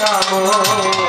Tole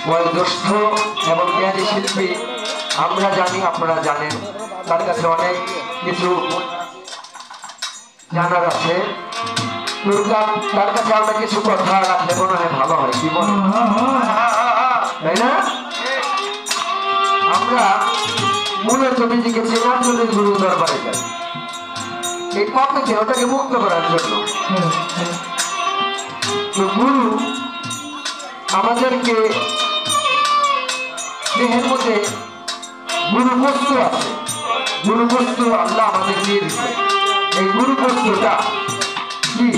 বয়োজ্যেষ্ঠ এবং জ্ঞানী শিল্পী, আমরা জানি আপনারা জানেন, তার কাছে অনেক কিছু জানার আছে। তার কাছে আমরা কিছু কথা রাখলে মনে হয় ভালো হয়, কি বলে, তাই না? আমরা মূলত নিজেকে চেনার জন্য গুরু দরবারে যাই, এই পাপকে ওটাকে মুক্ত করার জন্য। তো গুরু আমাদেরকে দেহের মধ্যে গুরু বস্তু আছে, গুরু বস্তু আল্লাহ আমাদের দিয়ে দিচ্ছে। এই গুরু বস্তুটা কি?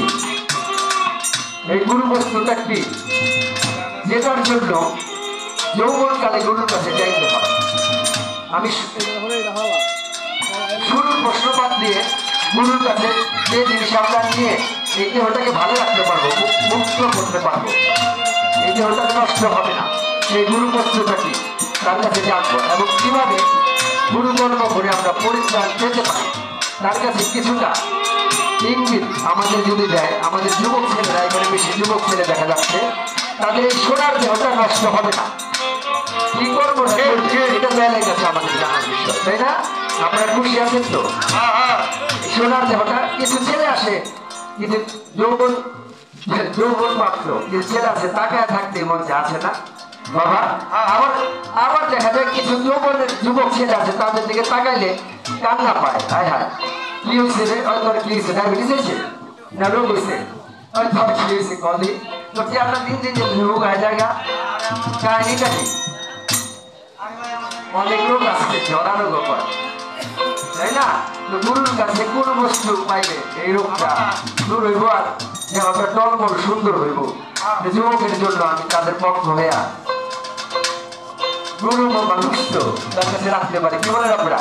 এই গুরু বস্তুটা কি? যেটার জন্য যৌবনকালে গুরুর কাছে যাইতে হয়। আমি শুরুর প্রশ্নপাত দিয়ে গুরুর কাছে যে জিনিস আমরা নিয়ে এই দেহটাকে ভালো রাখতে পারবো, মুক্ত করতে পারবো, এই দেহটাকে নষ্ট হবে না, সেই গুরু বস্তুটা কি তার কাছে জানবো। এবং কিভাবে গুরু কর্ম করে আমরা পরিত্রাণ পেতে পারি তার কাছে কিছুটা ইঙ্গিত আমাদের যদি দেয়। আমাদের যুবক ছেলেরা, এখানে বেশি যুবক ছেলে দেখা যাচ্ছে, তাদের এই সোনার দেহটা নষ্ট হবে না, কি করবো এটা বেলা গেছে আমাদের জানার বিষয়, তাই না? আপনারা খুশি আছেন তো? সোনার দেহটা কিছু ছেলে আসে, কিছু যৌবন মাত্র কিছু ছেলে আছে তাকায় থাকতে মন আছে না বাবা? আবার দেখা যায় কিছু যৌবনের যুবক ছেলে আছে, তাদের দিকে তাকাইলে কান্না পায়। হায় হায়, কি হয়েছে রে? কি হয়েছে? ডায়াবেটিস হয়েছে না রোগ হয়েছে? কি হয়েছে কদি? তো কি আপনার দিন দিন রোগ হয়ে জায়গা কাহিনীটা কি? অনেক রোগ আছে, জরা রোগ করে, তাই না? গুরুর কাছে কোন বস্তু পাইলে এই রোগটা দূর হইব, আর দেহটা টলমল সুন্দর হইব। যুবকের জন্য আমি তাদের পক্ষ হইয়া গুরু মানুষ তো তার কাছে রাখতে পারি, কি বলেন আপনারা?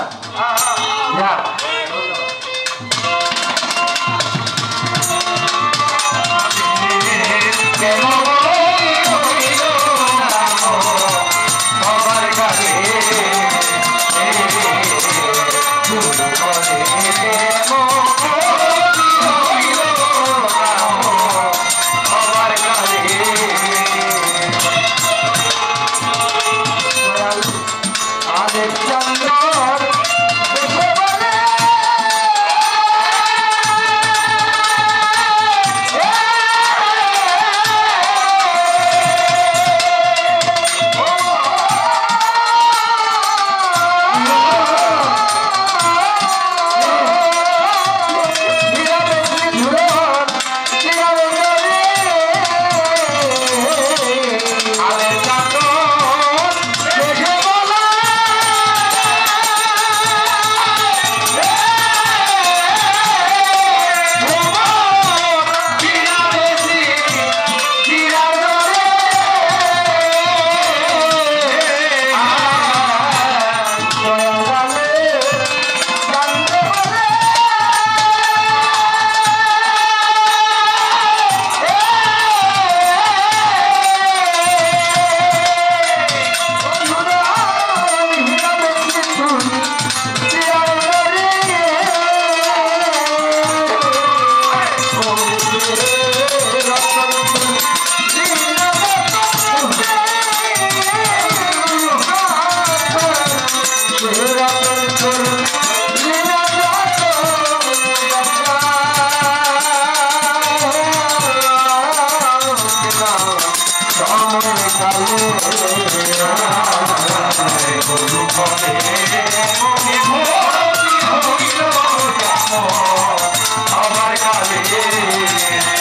আমার কালে